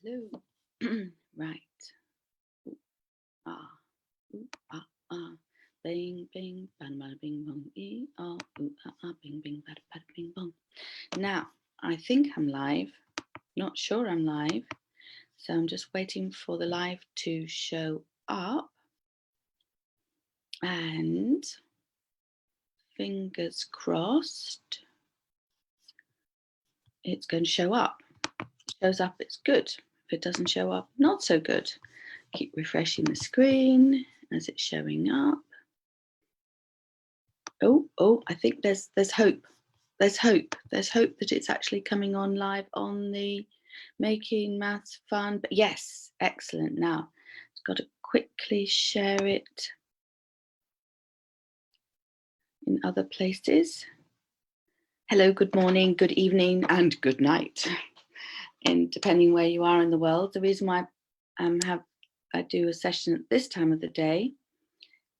Hello. Right. Ooh, ah. Ooh, ah, ah. Bing, bing, bada, bada, bing, bong. Ooh, ah, ah. Bing, bing, bada, bada, bing, bong. Now, I think I'm live. Not sure I'm live. So I'm just waiting for the live to show up. And fingers crossed, it's going to show up. If it shows up, it's good. If it doesn't show up, not so good. Keep refreshing the screen as it's showing up. Oh, I think there's hope. There's hope. There's hope that it's actually coming on live on the Making Maths Fun. But yes, excellent. Now, I've got to quickly share it in other places. Hello, good morning, good evening, and good night. And depending where you are in the world, the reason why I do a session at this time of the day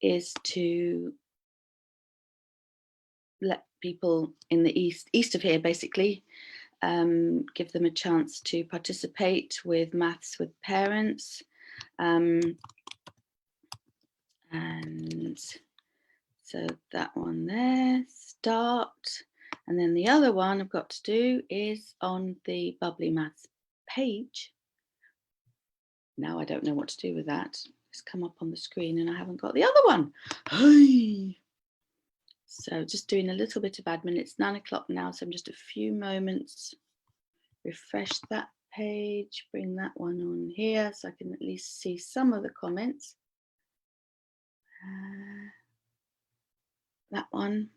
is to let people in the east of here, basically, give them a chance to participate with Maths with Parents. And so that one there, start. And then the other one I've got to do is on the Bubbly Maths page. Now I don't know what to do with that. It's come up on the screen and I haven't got the other one. Hey. So just doing a little bit of admin. It's 9 o'clock now, so I'm just a few moments. Refresh that page, bring that one on here so I can at least see some of the comments. That one.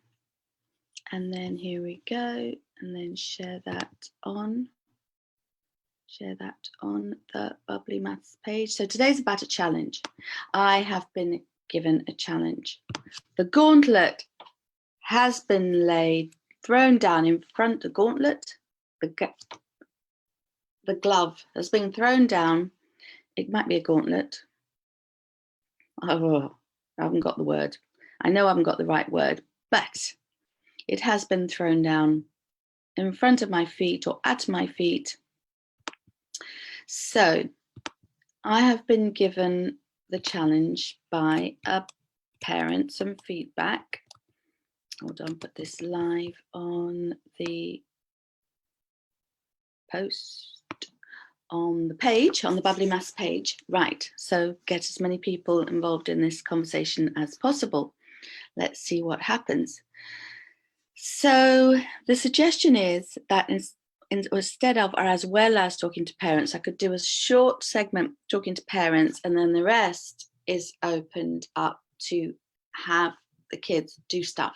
And then here we go. And then share that on. Share that on the Bubbly Maths page. So today's about a challenge. I have been given a challenge. The gauntlet has been thrown down in front. The gauntlet, the glove has been thrown down. It might be a gauntlet. Oh, I haven't got the word. I know I haven't got the right word, but it has been thrown down in front of my feet or at my feet. So I have been given the challenge by a parent, some feedback. Hold on, put this live on the post on the page, on the Bubbly Maths page. Right, so get as many people involved in this conversation as possible. Let's see what happens. So the suggestion is that instead of, or as well as talking to parents, I could do a short segment talking to parents, and then the rest is opened up to have the kids do stuff.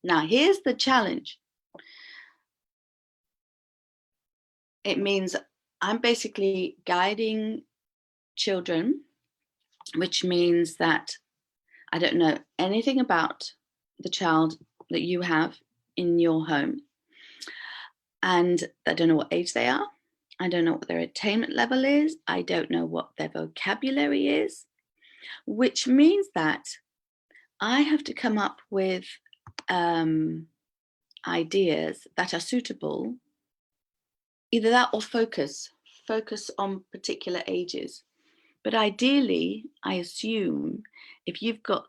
Now, here's the challenge. It means I'm basically guiding children, which means that I don't know anything about the child that you have in your home. And I don't know what age they are. I don't know what their attainment level is. I don't know what their vocabulary is, which means that I have to come up with ideas that are suitable, either that or focus on particular ages. But ideally, I assume if you've got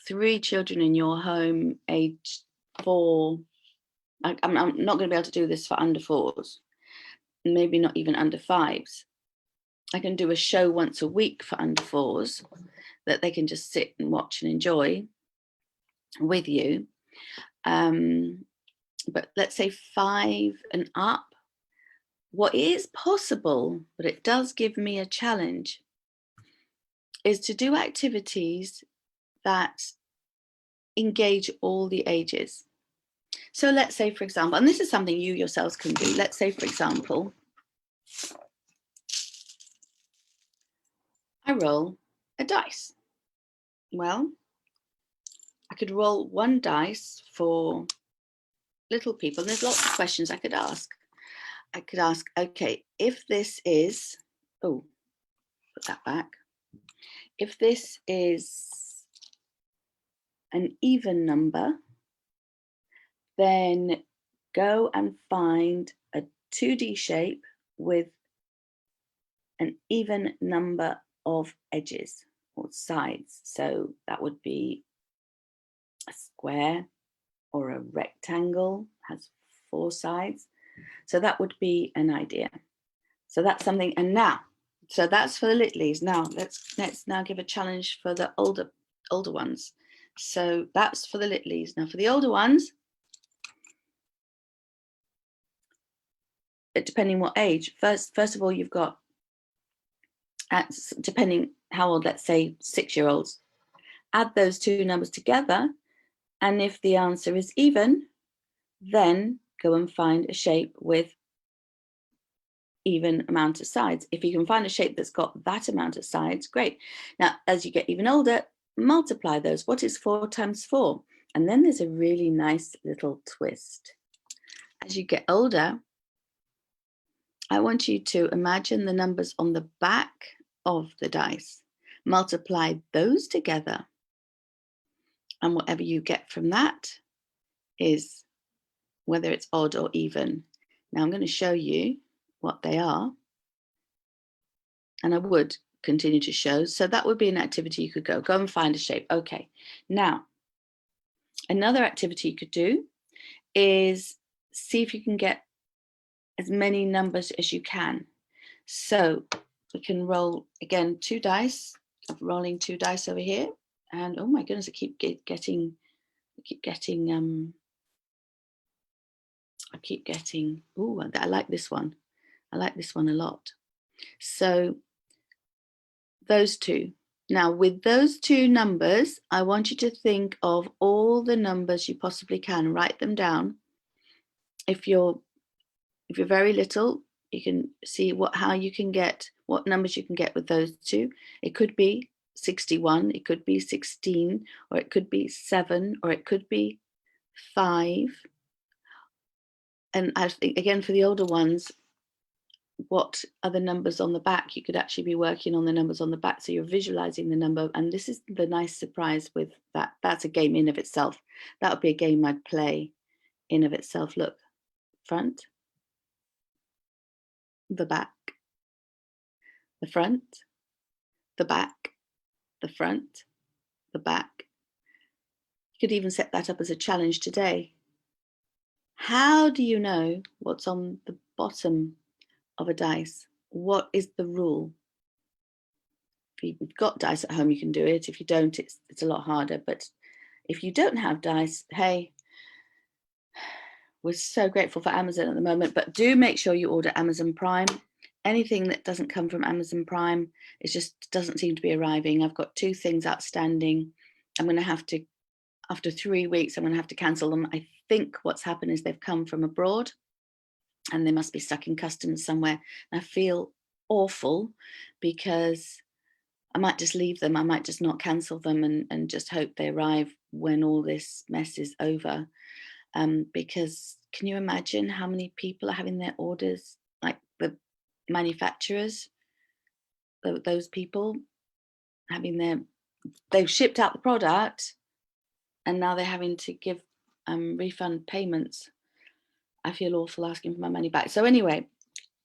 3 children in your home, age 4, I'm not going to be able to do this for under 4s, maybe not even under 5s. I can do a show once a week for under 4s that they can just sit and watch and enjoy with you. But let's say 5 and up, what is possible, but it does give me a challenge, is to do activities that engage all the ages. So let's say, for example, and this is something you yourselves can do. Let's say, for example, I roll a dice. Well, I could roll 1 dice for little people. And there's lots of questions I could ask. I could ask, okay, if this is, oh, put that back. If this is an even number, then go and find a 2D shape with an even number of edges or sides. So that would be a square or a rectangle has 4 sides. So that would be an idea. So that's something. And now, so that's for the littlies. Now let's now give a challenge for the older ones. So that's for the littlies. Now for the older ones, depending what age, first of all, you've got, depending how old, let's say 6-year-olds, add those two numbers together. And if the answer is even, then go and find a shape with even amount of sides. If you can find a shape that's got that amount of sides, great. Now, as you get even older, multiply those. What is 4 times 4? And then there's a really nice little twist. As you get older, I want you to imagine the numbers on the back of the dice. Multiply those together. And whatever you get from that is whether it's odd or even. Now I'm going to show you what they are. And I would continue to show. So that would be an activity you could go and find a shape. Okay. Now, another activity you could do is see if you can get as many numbers as you can. So we can roll, again, 2 dice. I'm rolling 2 dice over here. And oh my goodness, I keep getting, oh, I like this one. I like this one a lot. So those 2. Now, with those 2 numbers, I want you to think of all the numbers you possibly can. Write them down. If you're very little, you can see how you can get, what numbers you can get with those 2. It could be 61, it could be 16, or it could be 7, or it could be 5. And I think, again, for the older ones, what are the numbers on the back? You could actually be working on the numbers on the back, so you're visualizing the number. And this is the nice surprise with that. That's a game in of itself. That would be a game I'd play in of itself. Look, front, the back, the front, the back, the front, the back. You could even set that up as a challenge today. How do you know what's on the bottom of a dice? What is the rule? If you've got dice at home, you can do it. If you don't, it's a lot harder. But if you don't have dice, hey, we're so grateful for Amazon at the moment, but do make sure you order Amazon Prime. Anything that doesn't come from Amazon Prime, it just doesn't seem to be arriving. I've got 2 things outstanding. I'm going to have to, after 3 weeks, I'm going to have to cancel them. I think what's happened is they've come from abroad and they must be stuck in customs somewhere. And I feel awful because I might just leave them. I might just not cancel them and just hope they arrive when all this mess is over. Because can you imagine how many people are having their orders, like the manufacturers, those people having they've shipped out the product and now they're having to give refund payments. I feel awful asking for my money back. So anyway,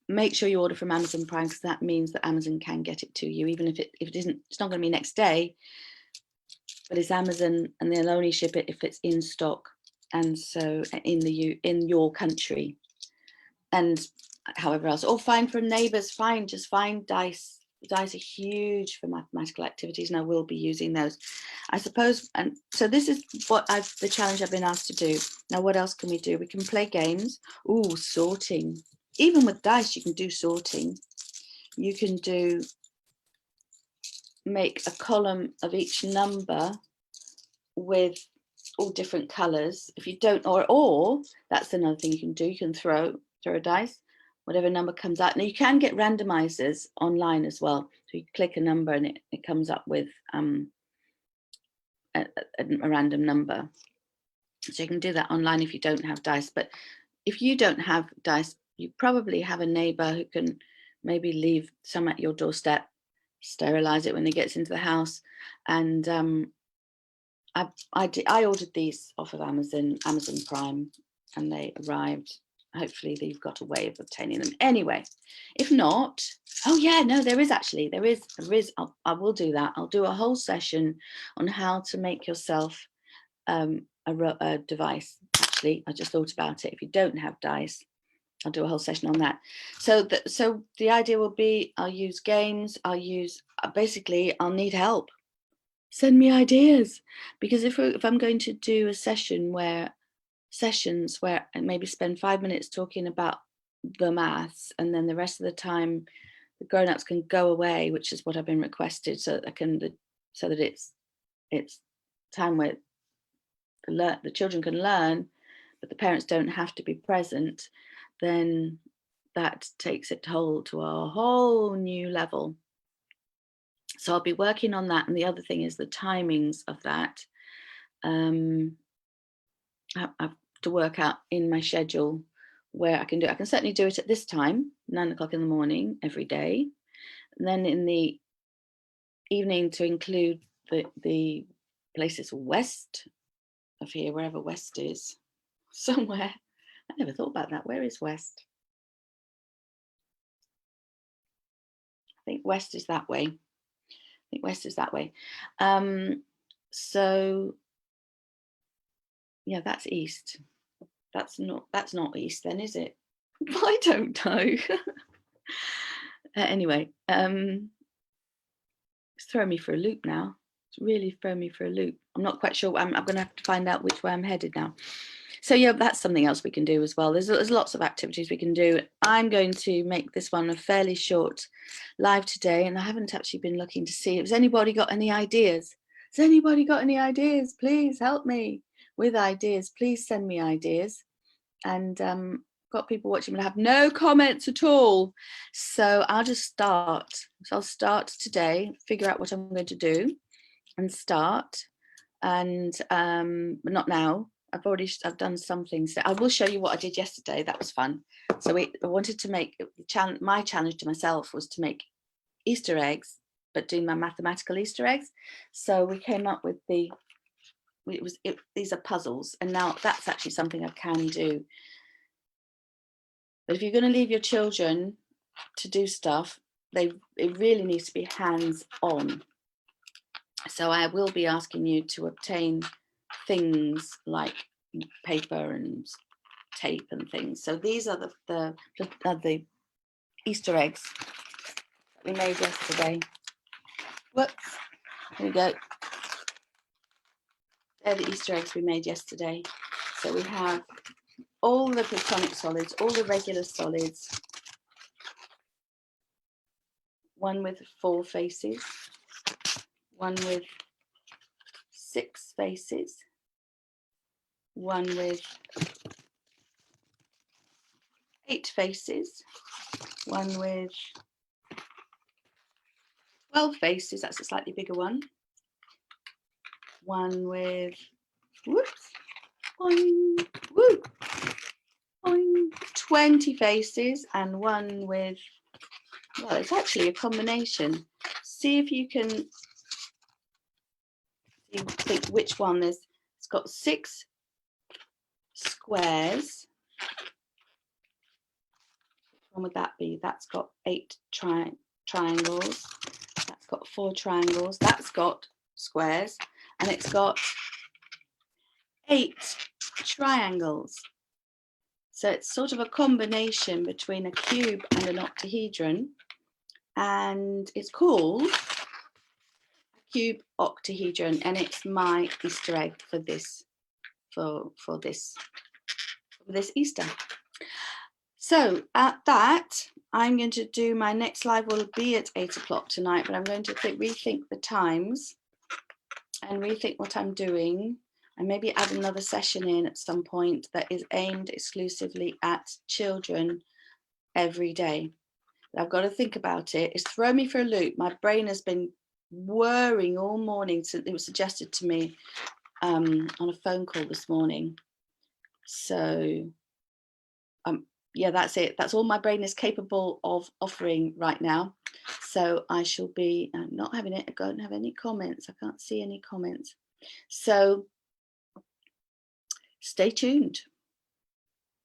make sure you order from Amazon Prime, because that means that Amazon can get it to you, even if it isn't, it's not going to be next day, but it's Amazon and they'll only ship it if it's in stock. And so in your country, and however else, or find from neighbors, just find dice. Dice are huge for mathematical activities, and I will be using those, I suppose. And so this is the challenge I've been asked to do. Now, what else can we do? We can play games. Ooh, sorting. Even with dice, you can do sorting. You can make a column of each number with all different colors. If you don't, or that's another thing you can do. You can throw a dice, whatever number comes out. Now you can get randomizers online as well. So you click a number and it comes up with a random number. So you can do that online if you don't have dice. But if you don't have dice, you probably have a neighbor who can maybe leave some at your doorstep, sterilize it when it gets into the house. And I ordered these off of Amazon Prime, and they arrived hopefully you've got a way of obtaining them. Anyway, if not, oh yeah, no, there is. I will do that. I'll do a whole session on how to make yourself a device. Actually, I just thought about it. If you don't have dice, I'll do a whole session on that. So the idea will be, I'll use games. I'll use, basically, I'll need help. Send me ideas, because if I'm going to do a sessions where I maybe spend 5 minutes talking about the maths, and then the rest of the time the grown-ups can go away, which is what I've been requested, so that it's time where the children can learn, but the parents don't have to be present, then that takes it to a whole new level. So I'll be working on that. And the other thing is the timings of that. I have to work out in my schedule where I can do it. I can certainly do it at this time, 9 o'clock in the morning every day. And then in the evening to include the places west of here, wherever west is, somewhere. I never thought about that. Where is west? I think west is that way. So yeah, that's east. That's not east then, is it? I don't know. Anyway, it's throwing me for a loop now. It's really throwing me for a loop. I'm not quite sure. I'm going to have to find out which way I'm headed now. So yeah, that's something else we can do as well. There's lots of activities we can do. I'm going to make this one a fairly short live today, and I haven't actually been looking to see. Has anybody got any ideas? Has anybody got any ideas? Please help me with ideas. Please send me ideas. And got people watching but I have no comments at all. So I'll just start. So I'll start today, figure out what I'm going to do and start. And but not now. I've done some things. I will show you what I did yesterday. That was fun. So I wanted to make my challenge to myself was to make Easter eggs, but doing my mathematical Easter eggs. So we came up with these are puzzles, and now that's actually something I can do. But if you're going to leave your children to do stuff, it really needs to be hands-on. So I will be asking you to obtain things like paper and tape and things. So these are the Easter eggs that we made yesterday. Whoops, here we go. They're the Easter eggs we made yesterday. So we have all the platonic solids, all the regular solids, one with 4 faces, one with 6 faces, one with 8 faces, one with 12 faces, that's a slightly bigger one, one with, 20 faces, and one with, well, it's actually a combination. See if you can think which one it's got 6 squares. Which one would that be? That's got 8 triangles. That's got 4 triangles. That's got squares, and it's got 8 triangles. So it's sort of a combination between a cube and an octahedron, and it's called a cube octahedron, and it's my Easter egg for this this Easter. So at that, I'm going to do my next live will be at 8 o'clock tonight, but I'm going to rethink the times and rethink what I'm doing, and maybe add another session in at some point that is aimed exclusively at children every day. But I've got to think about it. It's thrown me for a loop. My brain has been whirring all morning since it was suggested to me on a phone call this morning. So yeah, that's it. That's all my brain is capable of offering right now. So I shall be not having it. I don't have any comments. I can't see any comments. So stay tuned.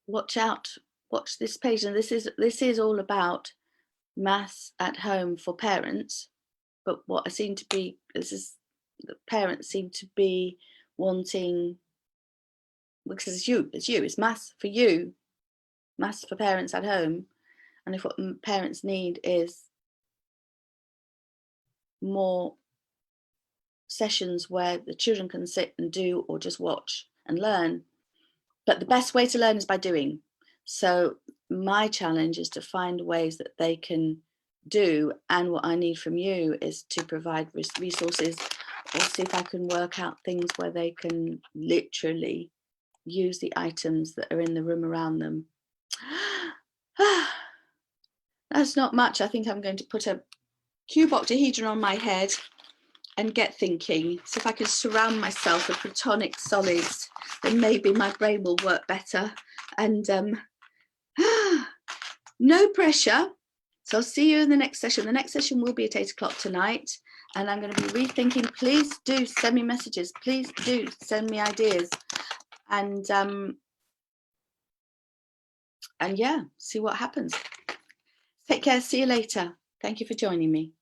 Watch out watch this page. And this is all about maths at home for parents. But what I seem to be, the parents seem to be wanting, because it's maths for you, maths for parents at home. And if what parents need is more sessions where the children can sit and do, or just watch and learn. But the best way to learn is by doing. So my challenge is to find ways that they can do, and what I need from you is to provide resources, or see if I can work out things where they can literally use the items that are in the room around them. That's not much. I think I'm going to put a cube octahedron on my head and get thinking. So if I can surround myself with platonic solids, then maybe my brain will work better. And no pressure. So I'll see you in the next session. The next session will be at 8 o'clock tonight. And I'm going to be rethinking. Please do send me messages. Please do send me ideas. And yeah, see what happens. Take care. See you later. Thank you for joining me.